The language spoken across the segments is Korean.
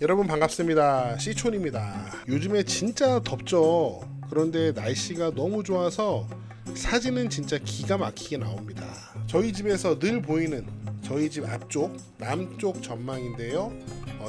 여러분 반갑습니다. 시촌입니다. 요즘에 진짜 덥죠. 그런데 날씨가 너무 좋아서 사진은 진짜 기가 막히게 나옵니다. 저희 집에서 늘 보이는 저희 집 앞쪽 남쪽 전망인데요.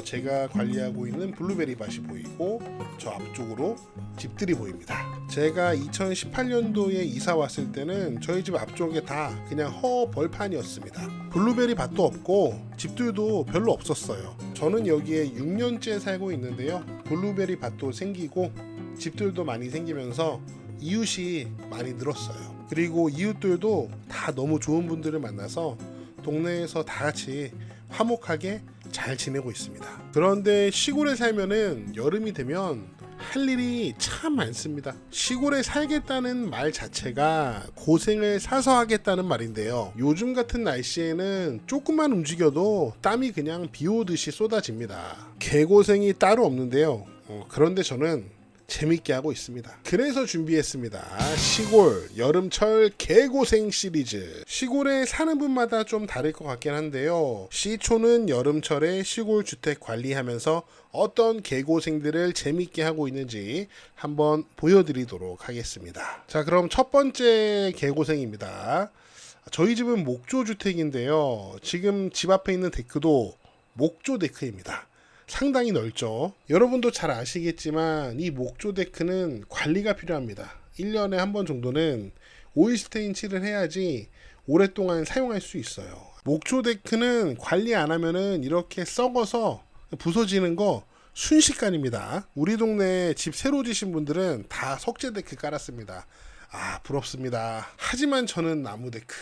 제가 관리하고 있는 블루베리 밭이 보이고 저 앞쪽으로 집들이 보입니다. 제가 2018년도에 이사 왔을 때는 저희 집 앞쪽에 다 그냥 허벌판이었습니다. 블루베리 밭도 없고 집들도 별로 없었어요. 저는 여기에 6년째 살고 있는데요. 블루베리 밭도 생기고 집들도 많이 생기면서 이웃이 많이 늘었어요. 그리고 이웃들도 다 너무 좋은 분들을 만나서 동네에서 다 같이 화목하게 잘 지내고 있습니다. 그런데 시골에 살면은 여름이 되면 할 일이 참 많습니다. 시골에 살겠다는 말 자체가 고생을 사서 하겠다는 말인데요. 요즘 같은 날씨에는 조금만 움직여도 땀이 그냥 비 오듯이 쏟아집니다. 개고생이 따로 없는데요. 그런데 저는 재밌게 하고 있습니다. 그래서 준비했습니다. 시골 여름철 개고생 시리즈. 시골에 사는 분마다 좀 다를 것 같긴 한데요. 시초는 여름철에 시골 주택 관리하면서 어떤 개고생들을 재밌게 하고 있는지 한번 보여드리도록 하겠습니다. 자, 그럼 첫 번째 개고생입니다. 저희 집은 목조 주택인데요. 지금 집 앞에 있는 데크도 목조 데크입니다. 상당히 넓죠. 여러분도 잘 아시겠지만 이 목조 데크는 관리가 필요합니다. 1년에 한 번 정도는 오일스테인 칠을 해야지 오랫동안 사용할 수 있어요. 목조 데크는 관리 안 하면은 이렇게 썩어서 부서지는 거 순식간입니다. 우리 동네 집 새로 지신 분들은 다 석재 데크 깔았습니다. 아, 부럽습니다. 하지만 저는 나무 데크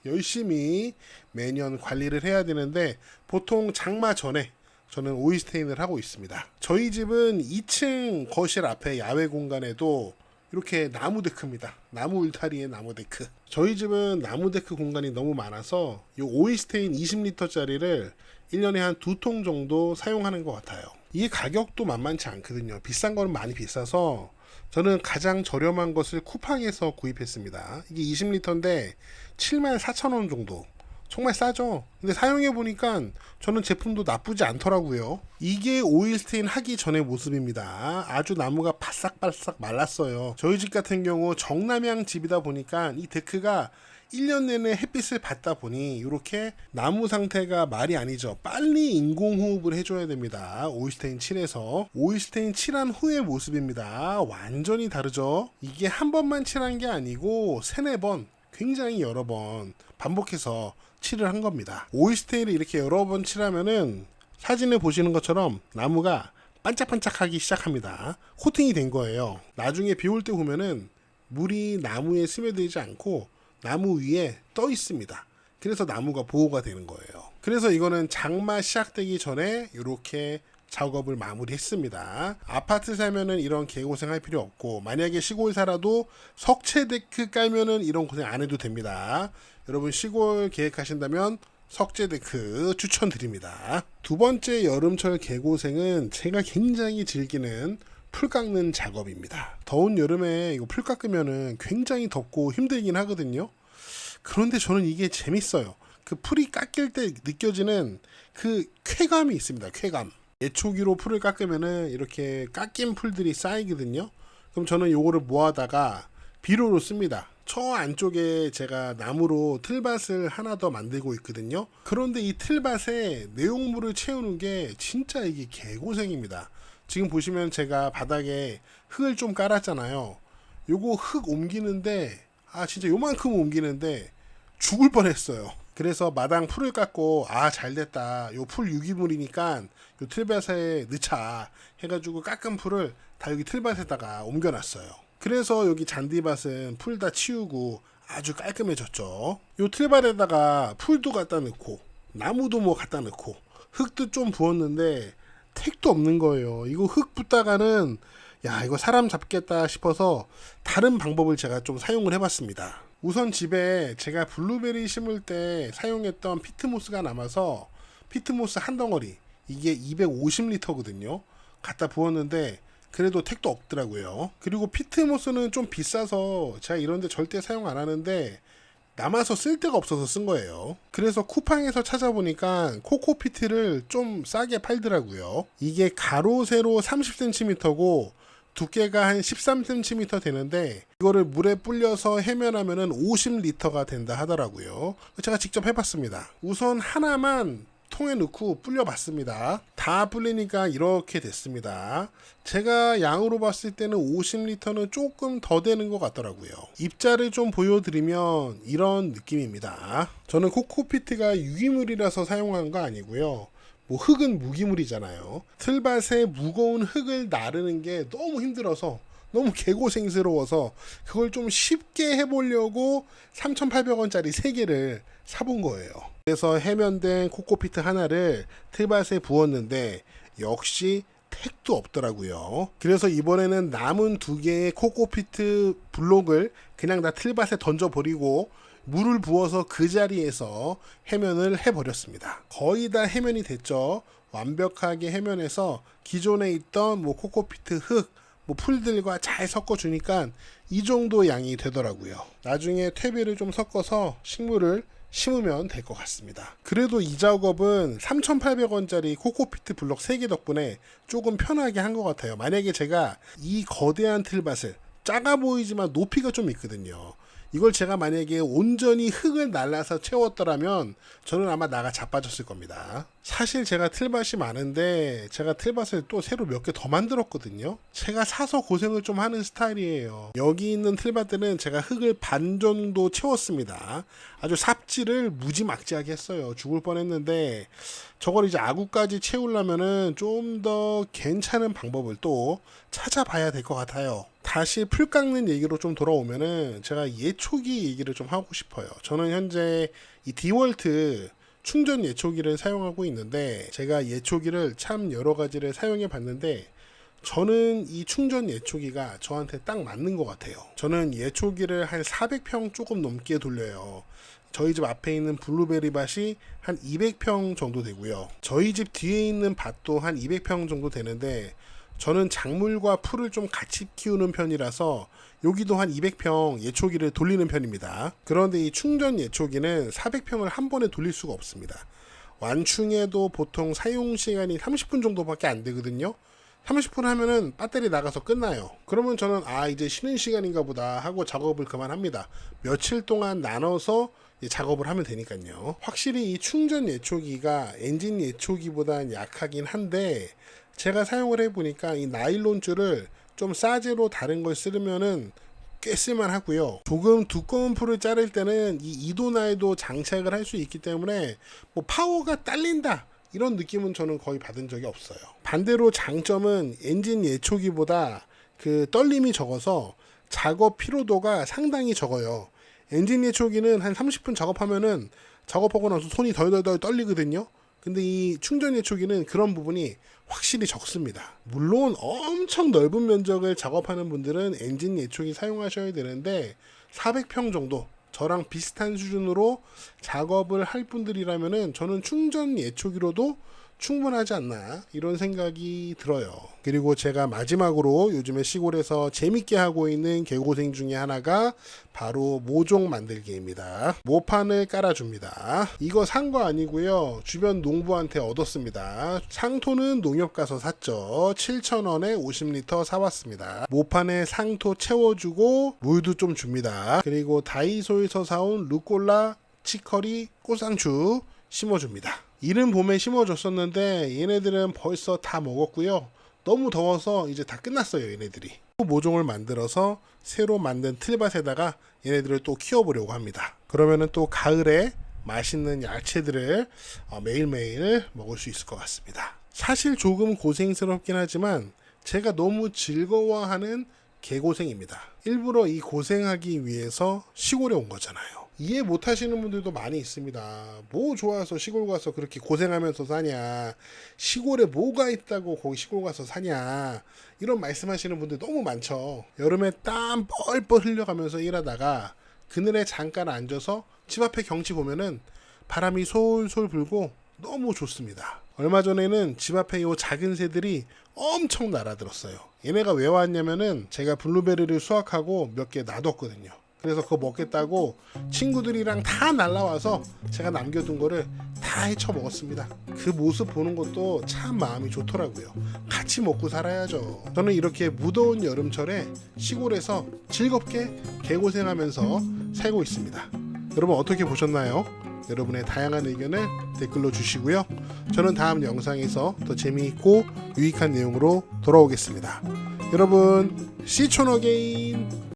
열심히 매년 관리를 해야 되는데 보통 장마 전에 저는 오일스테인을 하고 있습니다. 저희 집은 2층 거실 앞에 야외 공간에도 이렇게 나무 데크입니다. 나무 울타리의 나무 데크. 저희 집은 나무 데크 공간이 너무 많아서 이 오일스테인 20리터짜리를 1년에 한 2통 정도 사용하는 것 같아요. 이게 가격도 만만치 않거든요. 비싼 거는 많이 비싸서 저는 가장 저렴한 것을 쿠팡에서 구입했습니다. 이게 20리터인데 74,000원 정도. 정말 싸죠. 근데 사용해보니까 저는 제품도 나쁘지 않더라고요. 이게 오일스테인 하기 전의 모습입니다. 아주 나무가 바싹바싹 말랐어요. 저희 집 같은 경우 정남향 집이다 보니까 이 데크가 1년 내내 햇빛을 받다 보니 이렇게 나무 상태가 말이 아니죠. 빨리 인공호흡을 해줘야 됩니다. 오일스테인 칠해서. 오일스테인 칠한 후의 모습입니다. 완전히 다르죠. 이게 한 번만 칠한 게 아니고 3-4번 굉장히 여러 번 반복해서 칠을 한 겁니다. 오일스테인을 이렇게 여러 번 칠하면은 사진을 보시는 것처럼 나무가 반짝반짝하기 시작합니다. 코팅이 된 거예요. 나중에 비 올 때 보면은 물이 나무에 스며들지 않고 나무 위에 떠 있습니다. 그래서 나무가 보호가 되는 거예요. 그래서 이거는 장마 시작되기 전에 이렇게 작업을 마무리했습니다. 아파트 살면은 이런 개고생 할 필요 없고 만약에 시골 살아도 석채 데크 깔면은 이런 고생 안 해도 됩니다. 여러분 시골 계획하신다면 석재 데크 추천드립니다. 두 번째 여름철 개고생은 제가 굉장히 즐기는 풀 깎는 작업입니다. 더운 여름에 이거 풀 깎으면은 굉장히 덥고 힘들긴 하거든요. 그런데 저는 이게 재밌어요. 그 풀이 깎일 때 느껴지는 그 쾌감이 있습니다. 쾌감. 예초기로 풀을 깎으면은 이렇게 깎인 풀들이 쌓이거든요. 그럼 저는 요거를 모아다가 비료로 씁니다. 저 안쪽에 제가 나무로 틀밭을 하나 더 만들고 있거든요. 그런데 이 틀밭에 내용물을 채우는 게 진짜 이게 개고생입니다. 지금 보시면 제가 바닥에 흙을 좀 깔았잖아요. 요거 흙 옮기는데 진짜 요만큼 옮기는데 죽을 뻔했어요. 그래서 마당 풀을 깎고 잘됐다. 요 풀 유기물이니까 요 틀밭에 넣자 해가지고 깎은 풀을 다 여기 틀밭에다가 옮겨놨어요. 그래서 여기 잔디밭은 풀 다 치우고 아주 깔끔해졌죠. 요 틀밭에다가 풀도 갖다 넣고 나무도 뭐 갖다 넣고 흙도 좀 부었는데 택도 없는 거예요. 이거 흙 붓다가는 이거 사람 잡겠다 싶어서 다른 방법을 제가 좀 사용을 해봤습니다. 우선 집에 제가 블루베리 심을 때 사용했던 피트모스가 남아서 피트모스 한 덩어리 이게 250리터거든요. 갖다 부었는데 그래도 택도 없더라고요. 그리고 피트모스는 좀 비싸서 제가 이런데 절대 사용 안 하는데 남아서 쓸 데가 없어서 쓴 거예요. 그래서 쿠팡에서 찾아보니까 코코피트를 좀 싸게 팔더라고요. 이게 가로 세로 30cm고 두께가 한 13cm 되는데 이거를 물에 불려서 해면하면은 50리터가 된다 하더라고요. 제가 직접 해봤습니다. 우선 하나만 통에 넣고 불려봤습니다. 다 불리니까 이렇게 됐습니다. 제가 양으로 봤을 때는 50리터는 조금 더 되는 것 같더라고요. 입자를 좀 보여드리면 이런 느낌입니다. 저는 코코피트가 유기물이라서 사용한 거 아니고요. 뭐 흙은 무기물이잖아요. 틀밭에 무거운 흙을 나르는 게 너무 힘들어서 너무 개고생스러워서 그걸 좀 쉽게 해보려고 3,800원짜리 3개를 사본 거예요. 그래서 해면된 코코피트 하나를 틀밭에 부었는데 역시 택도 없더라고요. 그래서 이번에는 남은 2개의 코코피트 블록을 그냥 다 틀밭에 던져버리고 물을 부어서 그 자리에서 해면을 해버렸습니다. 거의 다 해면이 됐죠. 완벽하게 해면해서 기존에 있던 뭐 코코피트 흙, 뭐 풀들과 잘 섞어주니까 이 정도 양이 되더라고요. 나중에 퇴비를 좀 섞어서 식물을 심으면 될 것 같습니다. 그래도 이 작업은 3,800원짜리 코코피트 블록 3개 덕분에 조금 편하게 한 것 같아요. 만약에 제가 이 거대한 틀밭을 작아 보이지만 높이가 좀 있거든요. 이걸 제가 만약에 온전히 흙을 날라서 채웠더라면 저는 아마 나가 자빠졌을 겁니다. 사실 제가 틀밭이 많은데 제가 틀밭을 또 새로 몇 개 더 만들었거든요. 제가 사서 고생을 좀 하는 스타일이에요. 여기 있는 틀밭들은 제가 흙을 반 정도 채웠습니다. 아주 삽질을 무지막지하게 했어요. 죽을 뻔했는데 저걸 이제 아구까지 채우려면은 좀 더 괜찮은 방법을 또 찾아봐야 될 것 같아요. 다시 풀 깎는 얘기로 좀 돌아오면은 제가 예초기 얘기를 좀 하고 싶어요. 저는 현재 이 디월트 충전 예초기를 사용하고 있는데 제가 예초기를 참 여러 가지를 사용해 봤는데 저는 이 충전 예초기가 저한테 딱 맞는 것 같아요. 저는 예초기를 한 400평 조금 넘게 돌려요. 저희 집 앞에 있는 블루베리 밭이 한 200평 정도 되고요. 저희 집 뒤에 있는 밭도 한 200평 정도 되는데 저는 작물과 풀을 좀 같이 키우는 편이라서 여기도 한 200평 예초기를 돌리는 편입니다. 그런데 이 충전 예초기는 400평을 한 번에 돌릴 수가 없습니다. 완충해도 보통 사용시간이 30분 정도밖에 안 되거든요. 30분 하면은 배터리 나가서 끝나요. 그러면 저는 이제 쉬는 시간인가 보다 하고 작업을 그만합니다. 며칠 동안 나눠서 작업을 하면 되니까요. 확실히 이 충전 예초기가 엔진 예초기보다는 약하긴 한데 제가 사용을 해보니까 이 나일론 줄을 좀 싸제로 다른 걸 쓰면은 꽤 쓸만하고요. 조금 두꺼운 풀을 자를 때는 이 이도나에도 장착을 할 수 있기 때문에 뭐 파워가 딸린다 이런 느낌은 저는 거의 받은 적이 없어요. 반대로 장점은 엔진 예초기보다 그 떨림이 적어서 작업 피로도가 상당히 적어요. 엔진 예초기는 한 30분 작업하면은 작업하고 나서 손이 덜덜덜 떨리거든요. 근데 이 충전 예초기는 그런 부분이 확실히 적습니다. 물론 엄청 넓은 면적을 작업하는 분들은 엔진 예초기 사용하셔야 되는데 400평 정도 저랑 비슷한 수준으로 작업을 할 분들이라면은 저는 충전 예초기로도 충분하지 않나 이런 생각이 들어요. 그리고 제가 마지막으로 요즘에 시골에서 재밌게 하고 있는 개고생 중에 하나가 바로 모종 만들기입니다. 모판을 깔아줍니다. 이거 산 거 아니고요. 주변 농부한테 얻었습니다. 상토는 농협 가서 샀죠. 7,000원에 50리터 사왔습니다. 모판에 상토 채워주고 물도 좀 줍니다. 그리고 다이소에서 사온 루꼴라, 치커리, 꽃상추 심어줍니다. 이른 봄에 심어줬었는데 얘네들은 벌써 다 먹었고요. 너무 더워서 이제 다 끝났어요. 얘네들이. 모종을 만들어서 새로 만든 틀밭에다가 얘네들을 또 키워보려고 합니다. 그러면은 또 가을에 맛있는 야채들을 매일매일 먹을 수 있을 것 같습니다. 사실 조금 고생스럽긴 하지만 제가 너무 즐거워하는 개고생입니다. 일부러 이 고생하기 위해서 시골에 온 거잖아요. 이해 못 하시는 분들도 많이 있습니다. 뭐 좋아서 시골 가서 그렇게 고생하면서 사냐, 시골에 뭐가 있다고 거기 시골 가서 사냐, 이런 말씀하시는 분들 너무 많죠. 여름에 땀 뻘뻘 흘려가면서 일하다가 그늘에 잠깐 앉아서 집 앞에 경치 보면은 바람이 솔솔 불고 너무 좋습니다. 얼마 전에는 집 앞에 요 작은 새들이 엄청 날아들었어요. 얘네가 왜 왔냐면은 제가 블루베리를 수확하고 몇 개 놔뒀거든요. 그래서 그거 먹겠다고 친구들이랑 다 날라와서 제가 남겨둔 거를 다 헤쳐 먹었습니다. 그 모습 보는 것도 참 마음이 좋더라고요. 같이 먹고 살아야죠. 저는 이렇게 무더운 여름철에 시골에서 즐겁게 개고생하면서 살고 있습니다. 여러분 어떻게 보셨나요? 여러분의 다양한 의견을 댓글로 주시고요. 저는 다음 영상에서 더 재미있고 유익한 내용으로 돌아오겠습니다. 여러분, See you again.